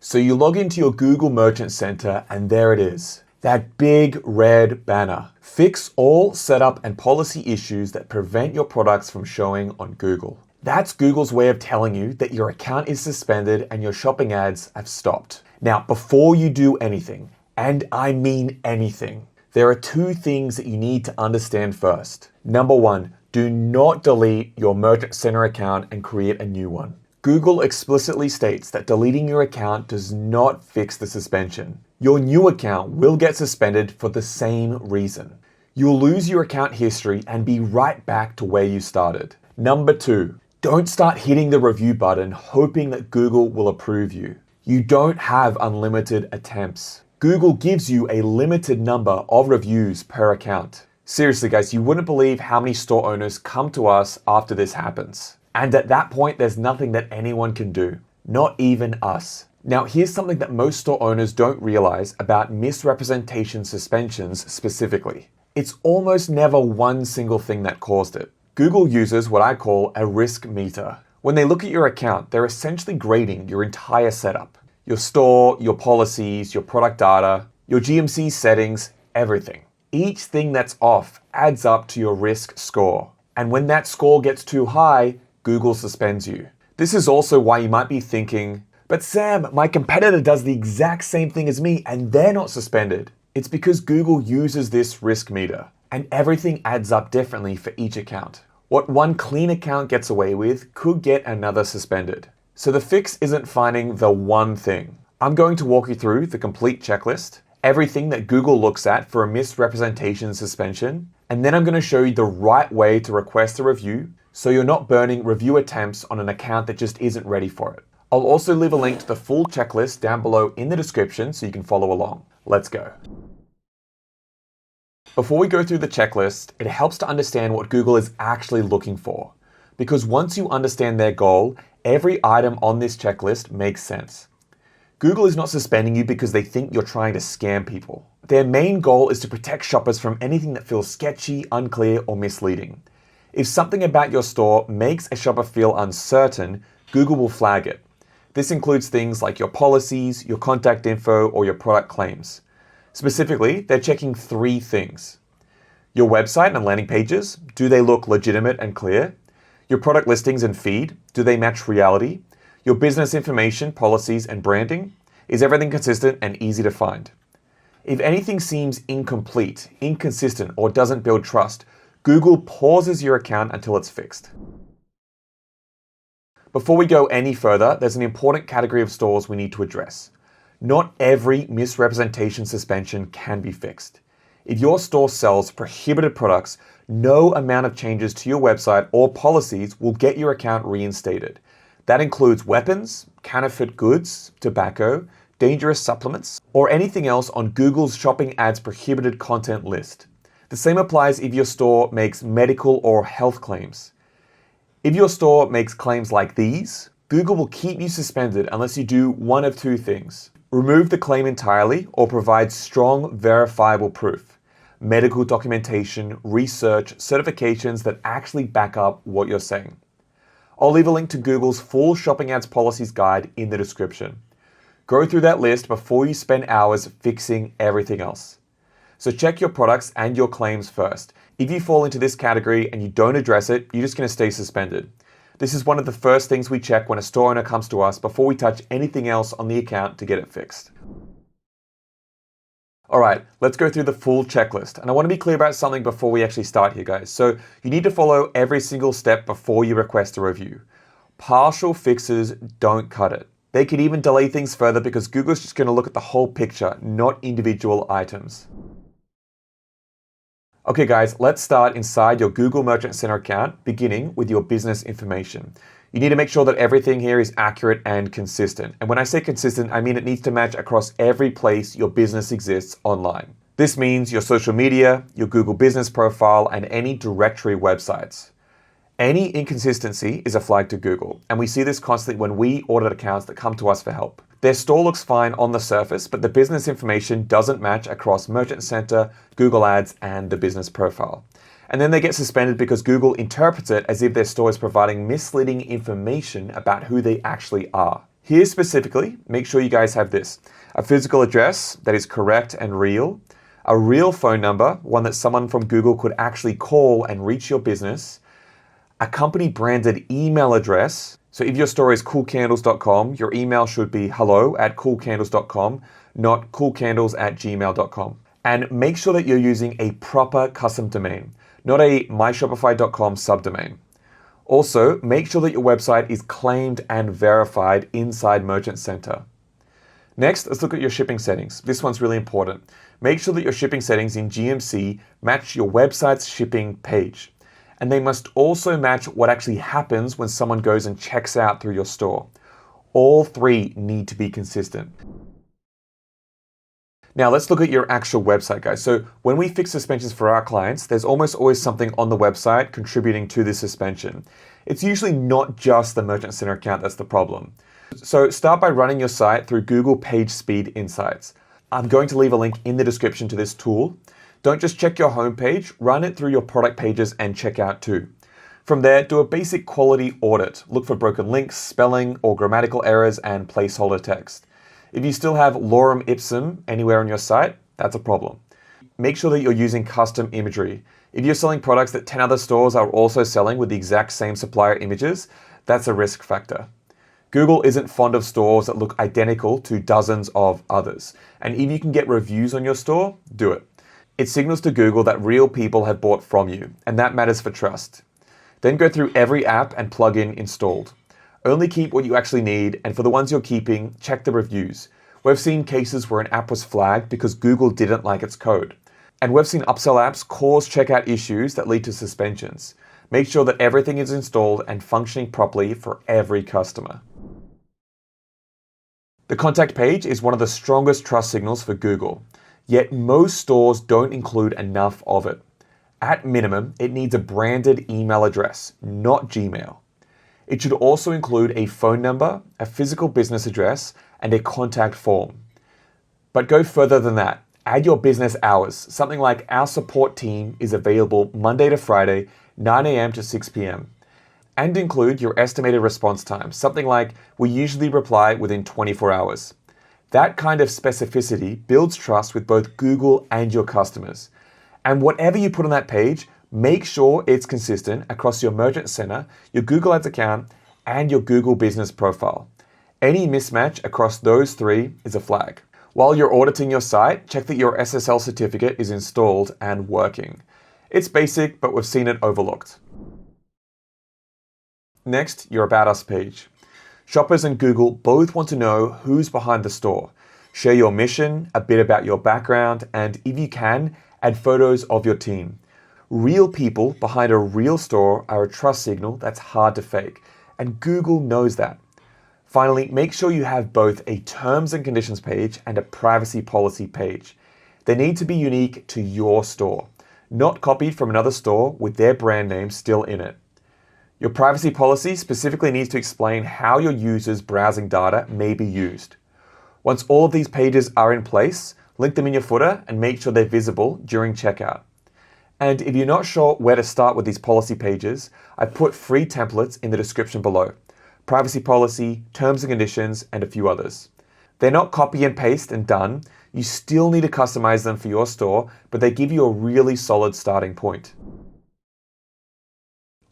So you log into your Google Merchant Center and there it is. That big red banner. Fix all setup and policy issues that prevent your products from showing on Google. That's Google's way of telling you that your account is suspended and your shopping ads have stopped. Now, before you do anything, and I mean anything, there are two things that you need to understand first. Number one, do not delete your Merchant Center account and create a new one. Google explicitly states that deleting your account does not fix the suspension. Your new account will get suspended for the same reason. You'll lose your account history and be right back to where you started. Number two, don't start hitting the review button hoping that Google will approve you. You don't have unlimited attempts. Google gives you a limited number of reviews per account. Seriously guys, you wouldn't believe how many store owners come to us after this happens. And at that point, there's nothing that anyone can do, not even us. Now, here's something that most store owners don't realize about misrepresentation suspensions specifically. It's almost never one single thing that caused it. Google uses what I call a risk meter. When they look at your account, they're essentially grading your entire setup. Your store, your policies, your product data, your GMC settings, everything. Each thing that's off adds up to your risk score. And when that score gets too high, Google suspends you. This is also why you might be thinking, but Sam, my competitor does the exact same thing as me and they're not suspended. It's because Google uses this risk meter and everything adds up differently for each account. What one clean account gets away with could get another suspended. So the fix isn't finding the one thing. I'm going to walk you through the complete checklist, everything that Google looks at for a misrepresentation suspension, and then I'm going to show you the right way to request a review so you're not burning review attempts on an account that just isn't ready for it. I'll also leave a link to the full checklist down below in the description so you can follow along. Let's go. Before we go through the checklist, it helps to understand what Google is actually looking for. Because once you understand their goal, every item on this checklist makes sense. Google is not suspending you because they think you're trying to scam people. Their main goal is to protect shoppers from anything that feels sketchy, unclear, or misleading. If something about your store makes a shopper feel uncertain, Google will flag it. This includes things like your policies, your contact info, or your product claims. Specifically, they're checking three things. Your website and landing pages, do they look legitimate and clear? Your product listings and feed, do they match reality? Your business information, policies, and branding, is everything consistent and easy to find? If anything seems incomplete, inconsistent, or doesn't build trust, Google pauses your account until it's fixed. Before we go any further, there's an important category of stores we need to address. Not every misrepresentation suspension can be fixed. If your store sells prohibited products, no amount of changes to your website or policies will get your account reinstated. That includes weapons, counterfeit goods, tobacco, dangerous supplements, or anything else on Google's shopping ads prohibited content list. The same applies if your store makes medical or health claims. If your store makes claims like these, Google will keep you suspended unless you do one of two things. Remove the claim entirely or provide strong, verifiable proof. Medical documentation, research, certifications that actually back up what you're saying. I'll leave a link to Google's full shopping ads policies guide in the description. Go through that list before you spend hours fixing everything else. So check your products and your claims first. If you fall into this category and you don't address it, you're just going to stay suspended. This is one of the first things we check when a store owner comes to us before we touch anything else on the account to get it fixed. All right, let's go through the full checklist. And I want to be clear about something before we actually start here, guys. So you need to follow every single step before you request a review. Partial fixes don't cut it. They could even delay things further because Google's just going to look at the whole picture, not individual items. Okay guys, let's start inside your Google Merchant Center account, beginning with your business information. You need to make sure that everything here is accurate and consistent. And when I say consistent, I mean it needs to match across every place your business exists online. This means your social media, your Google business profile, and any directory websites. Any inconsistency is a flag to Google, and we see this constantly when we audit accounts that come to us for help. Their store looks fine on the surface, but the business information doesn't match across Merchant Center, Google Ads, and the business profile. And then they get suspended because Google interprets it as if their store is providing misleading information about who they actually are. Here specifically, make sure you guys have this: a physical address that is correct and real, a real phone number, one that someone from Google could actually call and reach your business, a company branded email address. So if your store is coolcandles.com, your email should be hello@coolcandles.com, not coolcandles@gmail.com. And make sure that you're using a proper custom domain, not a myshopify.com subdomain. Also, make sure that your website is claimed and verified inside Merchant Center. Next, let's look at your shipping settings. This one's really important. Make sure that your shipping settings in GMC match your website's shipping page. And they must also match what actually happens when someone goes and checks out through your store. All three need to be consistent. Now let's look at your actual website, guys. So when we fix suspensions for our clients, there's almost always something on the website contributing to this suspension. It's usually not just the Merchant Center account that's the problem. So start by running your site through Google Page Speed Insights. I'm going to leave a link in the description to this tool. Don't just check your homepage, run it through your product pages and checkout too. From there, do a basic quality audit. Look for broken links, spelling or grammatical errors, and placeholder text. If you still have lorem ipsum anywhere on your site, that's a problem. Make sure that you're using custom imagery. If you're selling products that 10 other stores are also selling with the exact same supplier images, that's a risk factor. Google isn't fond of stores that look identical to dozens of others. And if you can get reviews on your store, do it. It signals to Google that real people have bought from you, and that matters for trust. Then go through every app and plugin installed. Only keep what you actually need, and for the ones you're keeping, check the reviews. We've seen cases where an app was flagged because Google didn't like its code. And we've seen upsell apps cause checkout issues that lead to suspensions. Make sure that everything is installed and functioning properly for every customer. The contact page is one of the strongest trust signals for Google, yet most stores don't include enough of it. At minimum, it needs a branded email address, not Gmail. It should also include a phone number, a physical business address, and a contact form. But go further than that. Add your business hours, something like our support team is available Monday to Friday, 9 a.m. to 6 p.m. And include your estimated response time, something like we usually reply within 24 hours. That kind of specificity builds trust with both Google and your customers. And whatever you put on that page, make sure it's consistent across your Merchant Center, your Google Ads account, and your Google Business profile. Any mismatch across those three is a flag. While you're auditing your site, check that your SSL certificate is installed and working. It's basic, but we've seen it overlooked. Next, your About Us page. Shoppers and Google both want to know who's behind the store. Share your mission, a bit about your background, and if you can, add photos of your team. Real people behind a real store are a trust signal that's hard to fake, and Google knows that. Finally, make sure you have both a terms and conditions page and a privacy policy page. They need to be unique to your store, not copied from another store with their brand name still in it. Your privacy policy specifically needs to explain how your users' browsing data may be used. Once all of these pages are in place, link them in your footer and make sure they're visible during checkout. And if you're not sure where to start with these policy pages, I put free templates in the description below. Privacy policy, terms and conditions, and a few others. They're not copy and paste and done. You still need to customize them for your store, but they give you a really solid starting point.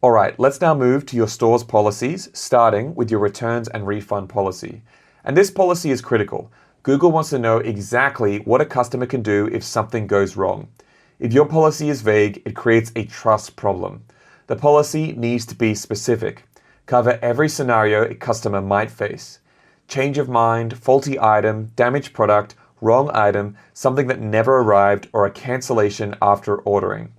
All right, let's now move to your store's policies, starting with your returns and refund policy. And this policy is critical. Google wants to know exactly what a customer can do if something goes wrong. If your policy is vague, it creates a trust problem. The policy needs to be specific. Cover every scenario a customer might face. Change of mind, faulty item, damaged product, wrong item, something that never arrived, or a cancellation after ordering.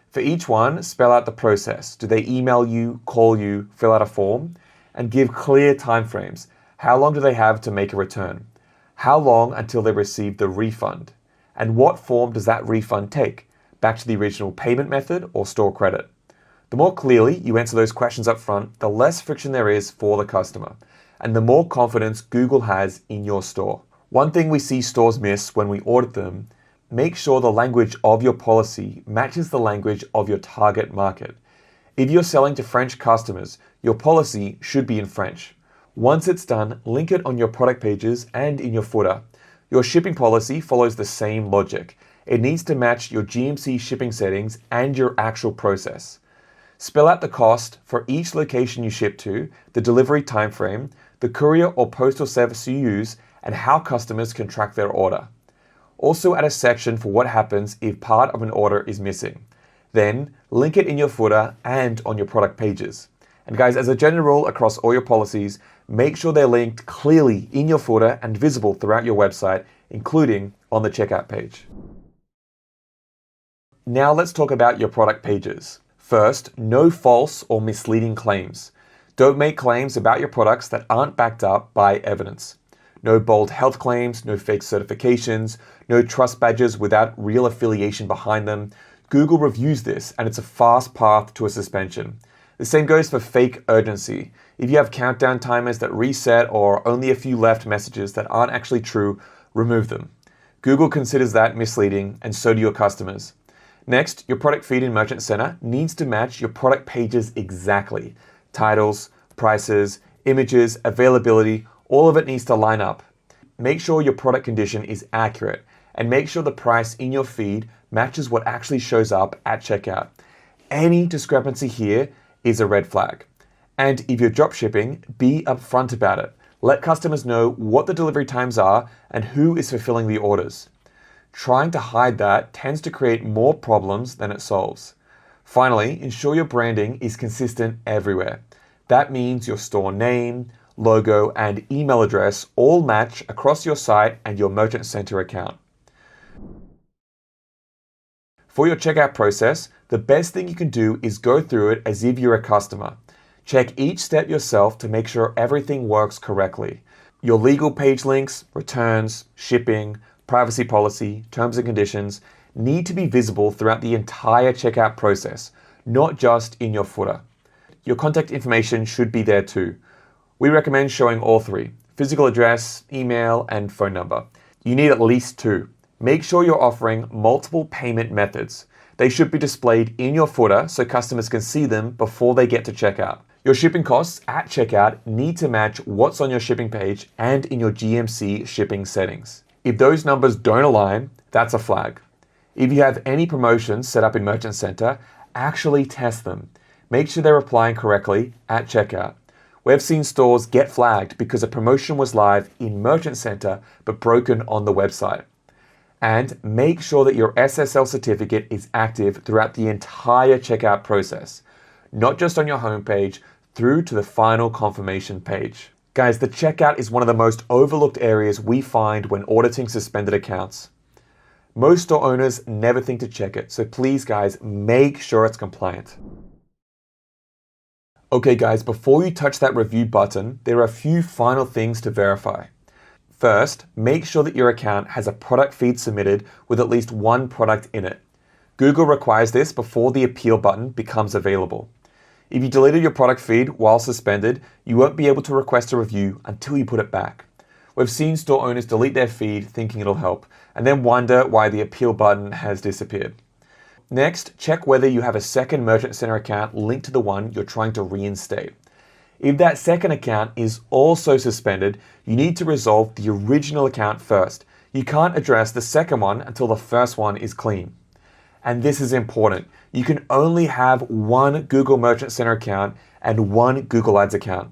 For each one, spell out the process. Do they email you, call you, fill out a form? And give clear timeframes. How long do they have to make a return? How long until they receive the refund? And what form does that refund take? Back to the original payment method or store credit? The more clearly you answer those questions up front, the less friction there is for the customer, and the more confidence Google has in your store. One thing we see stores miss when we audit them: make sure the language of your policy matches the language of your target market. If you're selling to French customers, your policy should be in French. Once it's done, link it on your product pages and in your footer. Your shipping policy follows the same logic. It needs to match your GMC shipping settings and your actual process. Spell out the cost for each location you ship to, the delivery timeframe, the courier or postal service you use, and how customers can track their order. Also add a section for what happens if part of an order is missing. Then link it in your footer and on your product pages. And guys, as a general rule across all your policies, make sure they're linked clearly in your footer and visible throughout your website, including on the checkout page. Now let's talk about your product pages. First, no false or misleading claims. Don't make claims about your products that aren't backed up by evidence. No bold health claims, no fake certifications, no trust badges without real affiliation behind them. Google reviews this, and it's a fast path to a suspension. The same goes for fake urgency. If you have countdown timers that reset or only a few left messages that aren't actually true, remove them. Google considers that misleading, and so do your customers. Next, your product feed in Merchant Center needs to match your product pages exactly. Titles, prices, images, availability, all of it needs to line up. Make sure your product condition is accurate, and make sure the price in your feed matches what actually shows up at checkout. Any discrepancy here is a red flag. And if you're drop shipping, be upfront about it. Let customers know what the delivery times are and who is fulfilling the orders. Trying to hide that tends to create more problems than it solves. Finally, ensure your branding is consistent everywhere. That means your store name, logo, and email address all match across your site and your Merchant Center account. For your checkout process, the best thing you can do is go through it as if you're a customer. Check each step yourself to make sure everything works correctly. Your legal page links, returns, shipping, privacy policy, terms and conditions need to be visible throughout the entire checkout process, not just in your footer. Your contact information should be there too. We recommend showing all three: physical address, email, and phone number. You need at least two. Make sure you're offering multiple payment methods. They should be displayed in your footer so customers can see them before they get to checkout. Your shipping costs at checkout need to match what's on your shipping page and in your GMC shipping settings. If those numbers don't align, that's a flag. If you have any promotions set up in Merchant Center, actually test them. Make sure they're applying correctly at checkout. We've seen stores get flagged because a promotion was live in Merchant Center but broken on the website. And make sure that your SSL certificate is active throughout the entire checkout process, not just on your homepage, through to the final confirmation page. Guys, the checkout is one of the most overlooked areas we find when auditing suspended accounts. Most store owners never think to check it, so please guys, make sure it's compliant. Okay guys, before you touch that review button, there are a few final things to verify. First, make sure that your account has a product feed submitted with at least one product in it. Google requires this before the appeal button becomes available. If you deleted your product feed while suspended, you won't be able to request a review until you put it back. We've seen store owners delete their feed thinking it'll help, and then wonder why the appeal button has disappeared. Next, check whether you have a second Merchant Center account linked to the one you're trying to reinstate. If that second account is also suspended, you need to resolve the original account first. You can't address the second one until the first one is clean. And this is important. You can only have one Google Merchant Center account and one Google Ads account.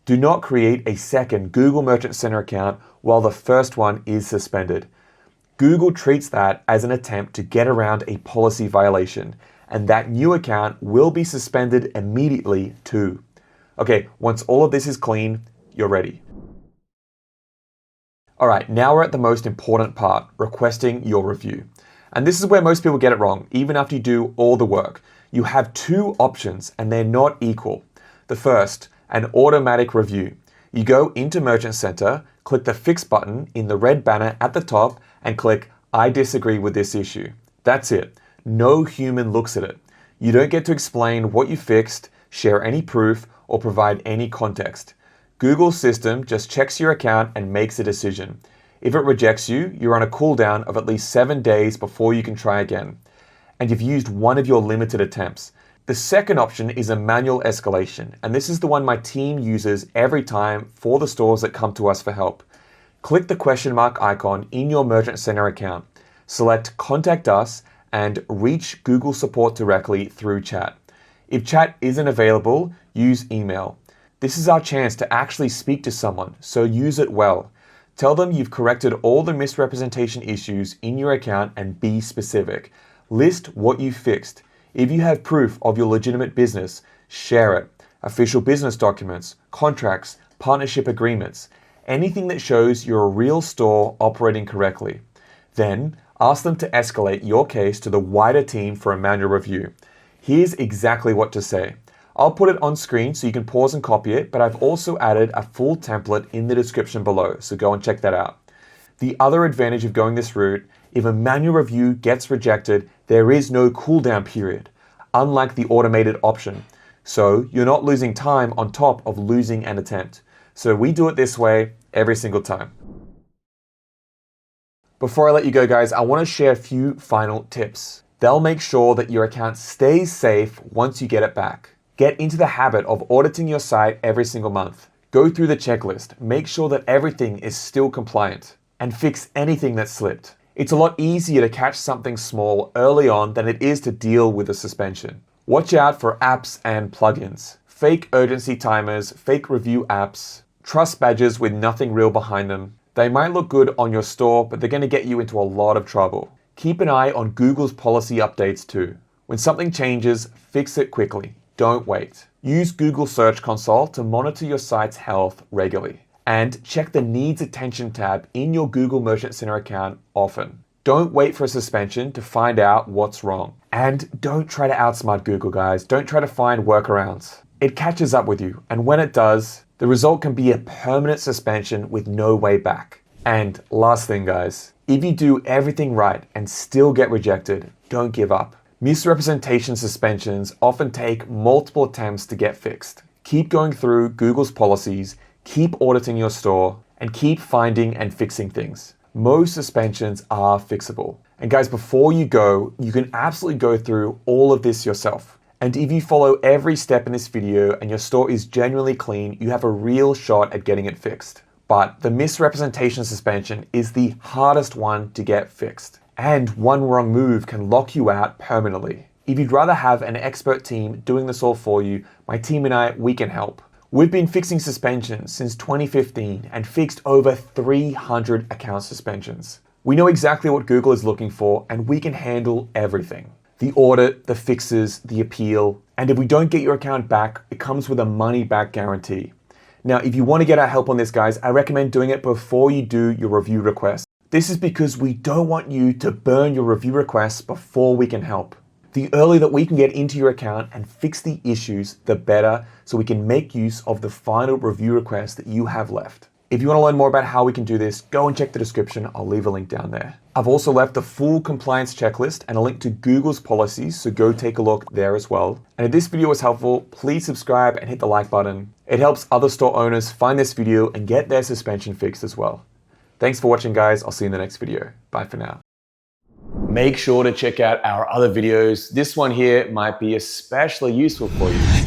Do not create a second Google Merchant Center account while the first one is suspended. Google treats that as an attempt to get around a policy violation, and that new account will be suspended immediately too. Okay, once all of this is clean, you're ready. All right, now we're at the most important part, requesting your review. And this is where most people get it wrong, even after you do all the work. You have two options and they're not equal. The first, an automatic review. You go into Merchant Center, click the Fix button in the red banner at the top and click I disagree with this issue. That's it. No human looks at it. You don't get to explain what you fixed, share any proof, or provide any context. Google's system just checks your account and makes a decision. If it rejects you, you're on a cooldown of at least 7 days before you can try again. And you've used one of your limited attempts. The second option is a manual escalation, and this is the one my team uses every time for the stores that come to us for help. Click the question mark icon in your Merchant Center account, select Contact Us, and reach Google support directly through chat. If chat isn't available, use email. This is our chance to actually speak to someone, so use it well. Tell them you've corrected all the misrepresentation issues in your account and be specific. List what you fixed. If you have proof of your legitimate business, share it. Official business documents, contracts, partnership agreements, anything that shows you're a real store operating correctly. Then, ask them to escalate your case to the wider team for a manual review. Here's exactly what to say. I'll put it on screen so you can pause and copy it, but I've also added a full template in the description below, so go and check that out. The other advantage of going this route, if a manual review gets rejected, there is no cooldown period, unlike the automated option. So you're not losing time on top of losing an attempt. So we do it this way every single time. Before I let you go, guys, I want to share a few final tips. They'll make sure that your account stays safe once you get it back. Get into the habit of auditing your site every single month. Go through the checklist, make sure that everything is still compliant, and fix anything that slipped. It's a lot easier to catch something small early on than it is to deal with a suspension. Watch out for apps and plugins, fake urgency timers, fake review apps, trust badges with nothing real behind them. They might look good on your store, but they're going to get you into a lot of trouble. Keep an eye on Google's policy updates too. When something changes, fix it quickly. Don't wait. Use Google Search Console to monitor your site's health regularly. And check the Needs Attention tab in your Google Merchant Center account often. Don't wait for a suspension to find out what's wrong. And don't try to outsmart Google, guys. Don't try to find workarounds. It catches up with you, and when it does, the result can be a permanent suspension with no way back. And last thing, guys, if you do everything right and still get rejected, don't give up. Misrepresentation suspensions often take multiple attempts to get fixed. Keep going through Google's policies, keep auditing your store, and keep finding and fixing things. Most suspensions are fixable. And guys, before you go, you can absolutely go through all of this yourself. And if you follow every step in this video and your store is genuinely clean, you have a real shot at getting it fixed. But the misrepresentation suspension is the hardest one to get fixed. And one wrong move can lock you out permanently. If you'd rather have an expert team doing this all for you, my team and I, we can help. We've been fixing suspensions since 2015 and fixed over 300 account suspensions. We know exactly what Google is looking for, and we can handle everything. The audit, the fixes, the appeal, and if we don't get your account back, it comes with a money-back guarantee. Now, if you want to get our help on this, guys, I recommend doing it before you do your review request. This is because we don't want you to burn your review requests before we can help. The earlier that we can get into your account and fix the issues, the better, so we can make use of the final review request that you have left. If you want to learn more about how we can do this, go and check the description. I'll leave a link down there. I've also left a full compliance checklist and a link to Google's policies, so go take a look there as well. And if this video was helpful, please subscribe and hit the like button. It helps other store owners find this video and get their suspension fixed as well. Thanks for watching, guys. I'll see you in the next video. Bye for now. Make sure to check out our other videos. This one here might be especially useful for you.